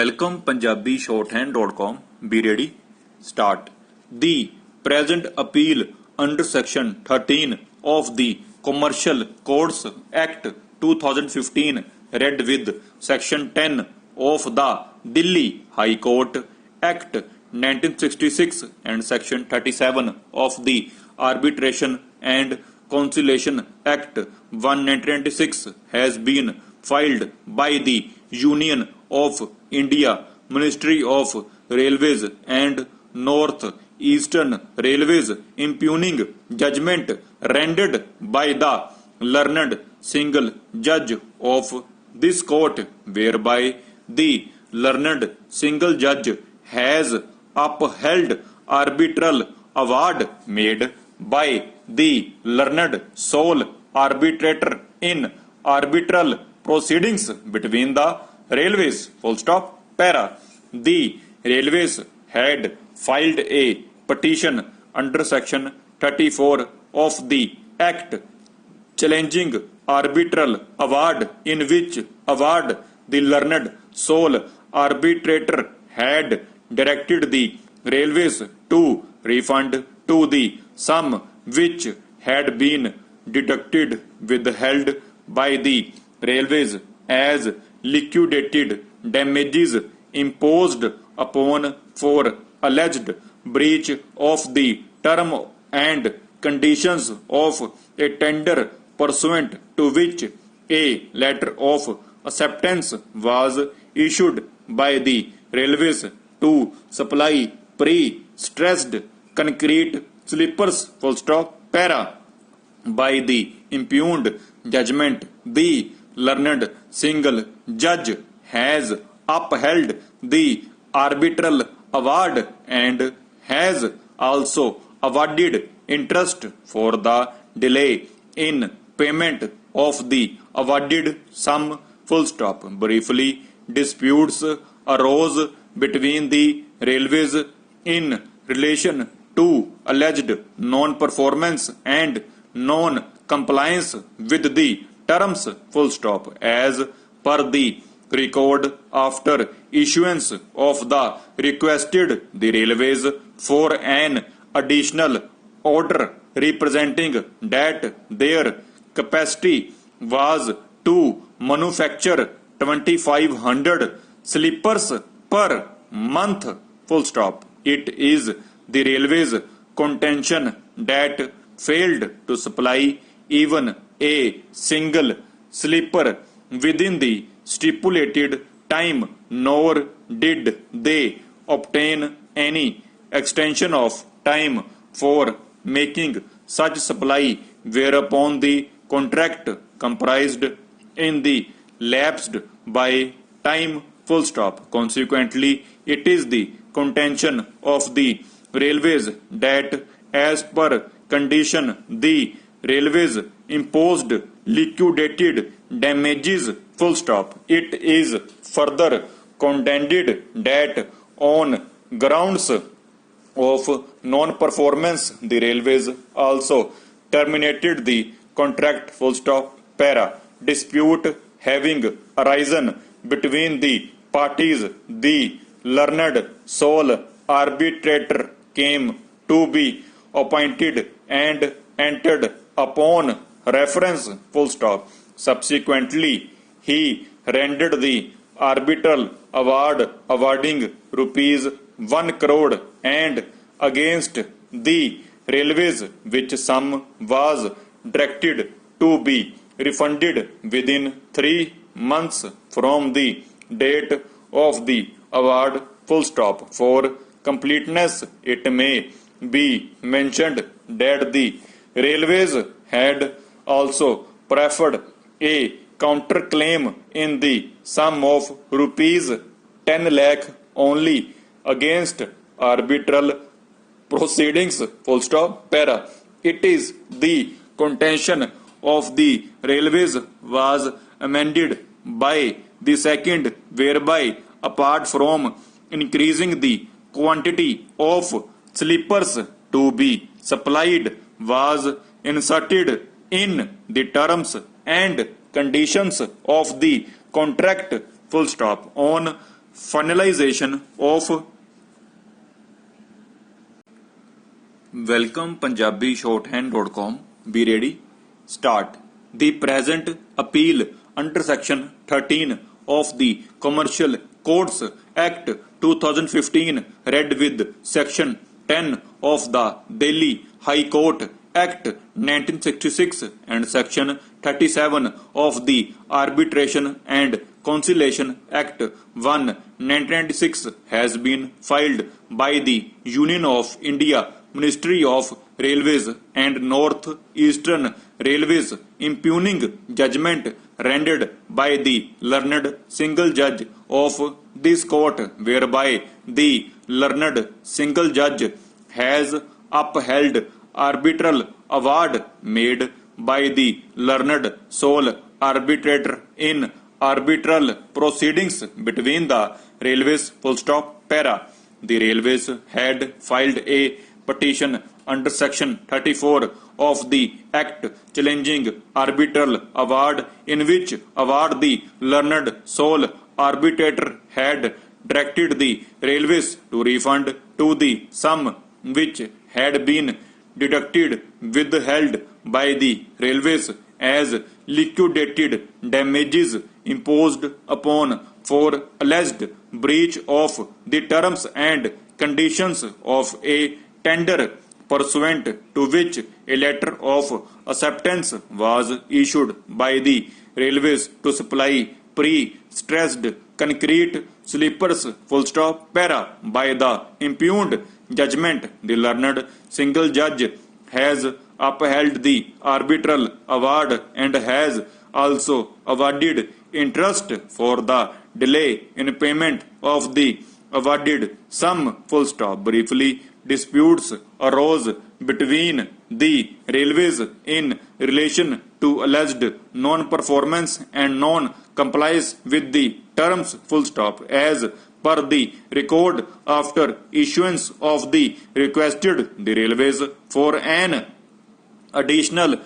Welcome punjabishorthand.com. Be ready. Start. The present appeal under section 13 of the Commercial Codes Act 2015 read with section 10 of the Delhi High Court Act 1966 and section 37 of the Arbitration and Conciliation Act 1996 has been filed by the Union of India Ministry of Railways and North Eastern Railways impugning judgment rendered by the learned single judge of this court, whereby the learned single judge has upheld arbitral award made by the learned sole arbitrator in arbitral proceedings between the railways. Full stop. Para. The railways had filed a petition under section 34 of the Act challenging arbitral award, in which award the learned sole arbitrator had directed the railways to refund to the sum which had been deducted withheld by the railways as liquidated damages imposed upon for alleged breach of the term and conditions of a tender pursuant to which a letter of acceptance was issued by the railways to supply pre-stressed concrete sleepers. Full stop. Para. By the impugned judgment, the learned single judge has upheld the arbitral award and has also awarded interest for the delay in payment of the awarded sum. Full stop. Briefly, disputes arose between the railways in relation to alleged non-performance and non-compliance with the terms. Full stop. As per the record, after issuance of the requested the railways for an additional order representing that their capacity was to manufacture 2500 sleepers per month. Full stop. It is the railways contention that failed to supply even a single sleeper within the stipulated time, nor did they obtain any extension of time for making such supply, whereupon the contract comprised in the lapsed by time. Full stop. Consequently, it is the contention of the railways that as per condition the railways imposed liquidated damages. Full stop. It is further contended that on grounds of non-performance the railways also terminated the contract. Full stop. Para. Dispute having arisen between the parties, the learned sole arbitrator came to be appointed and entered upon reference. Full stop. Subsequently, he rendered the arbitral award awarding rupees 1 crore and against the railways, which sum was directed to be refunded within 3 months from the date of the award. Full stop. For completeness, it may be mentioned that the railways had also preferred a counterclaim in the sum of rupees 10 lakh only against arbitral proceedings. Full stop. Para. It is the contention of the railways was amended by the second, whereby apart from increasing the quantity of sleepers to be supplied, was inserted in the terms and conditions of the contract. Full stop. On finalization of welcome punjabishorthand.com. Be ready. Start. The present appeal under section 13 of the Commercial Codes Act 2015 read with section 10 of the Delhi High Court Act 1966 and section 37 of the Arbitration and Conciliation Act 1 1996 has been filed by the Union of India Ministry of Railways and North Eastern Railways, impugning judgment rendered by the learned single judge of this court, whereby the learned single judge has upheld arbitral award made by the learned sole arbitrator in arbitral proceedings between the railways. Para. The railways had filed a petition under section 34 of the Act challenging arbitral award, in which award the learned sole arbitrator had directed the railways to refund to the sum which had been deducted withheld by the railways as liquidated damages imposed upon for alleged breach of the terms and conditions of a tender, pursuant to which a letter of acceptance was issued by the railways to supply pre-stressed concrete sleepers. Para. By the impugned judgment, the learned single judge has upheld the arbitral award and has also awarded interest for the delay in payment of the awarded sum. Briefly, disputes arose between the railways in relation to alleged non-performance and non-compliance with the terms. As per the record, after issuance of the requested, the railways for an additional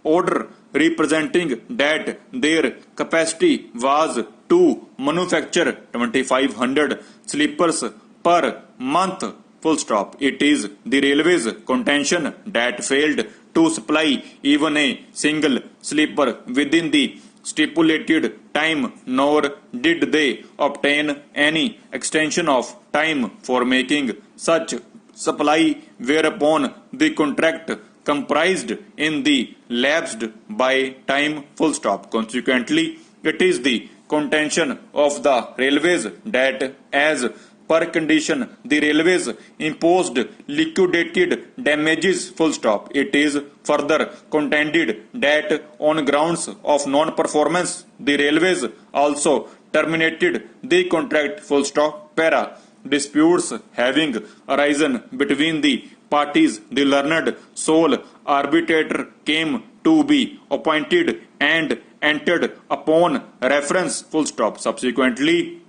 order representing that their capacity was to manufacture 2,500 sleepers per month. It is the railways' contention that failed to supply even a single sleeper within the stipulated time, nor did they obtain any extension of time for making such supply, whereupon the contract comprised in the lapsed by time. Consequently, it is the contention of the railways that as per condition the railways imposed liquidated damages. It is further contended that on grounds of non-performance the railways also terminated the contract. Para. Disputes having arisen between the parties, the learned sole arbitrator came to be appointed and entered upon reference. Subsequently,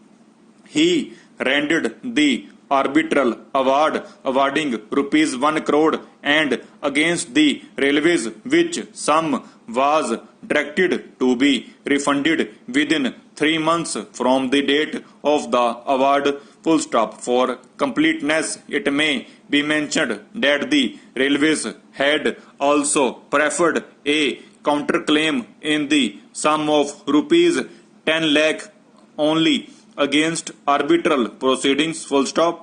he rendered the arbitral award awarding rupees 1 crore and against the railways, which sum was directed to be refunded within 3 months from the date of the award. For completeness, it may be mentioned that the railways had also preferred a counterclaim in the sum of rupees 10 lakh only against arbitral proceedings.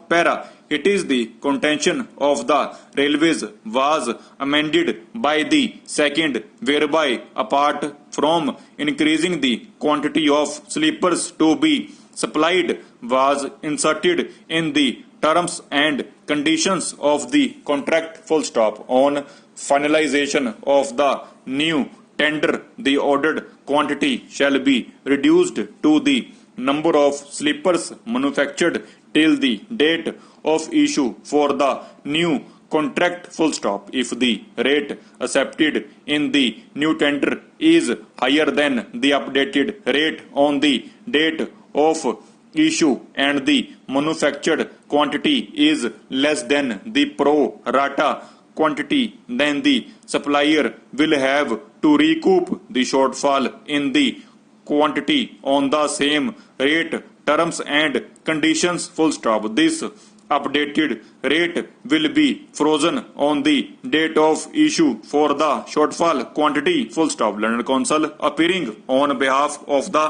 Para. It is the contention of the railways was amended by the second, whereby apart from increasing the quantity of sleepers to be supplied, was inserted in the terms and conditions of the contract. On finalization of the new tender, the ordered quantity shall be reduced to the number of sleepers manufactured till the date of issue for the new contract. If the rate accepted in the new tender is higher than the updated rate on the date of issue and the manufactured quantity is less than the pro rata quantity, then the supplier will have to recoup the shortfall in the quantity on the same rate terms and conditions full stop. This updated rate will be frozen on the date of issue for the shortfall quantity full stop. London Council appearing on behalf of the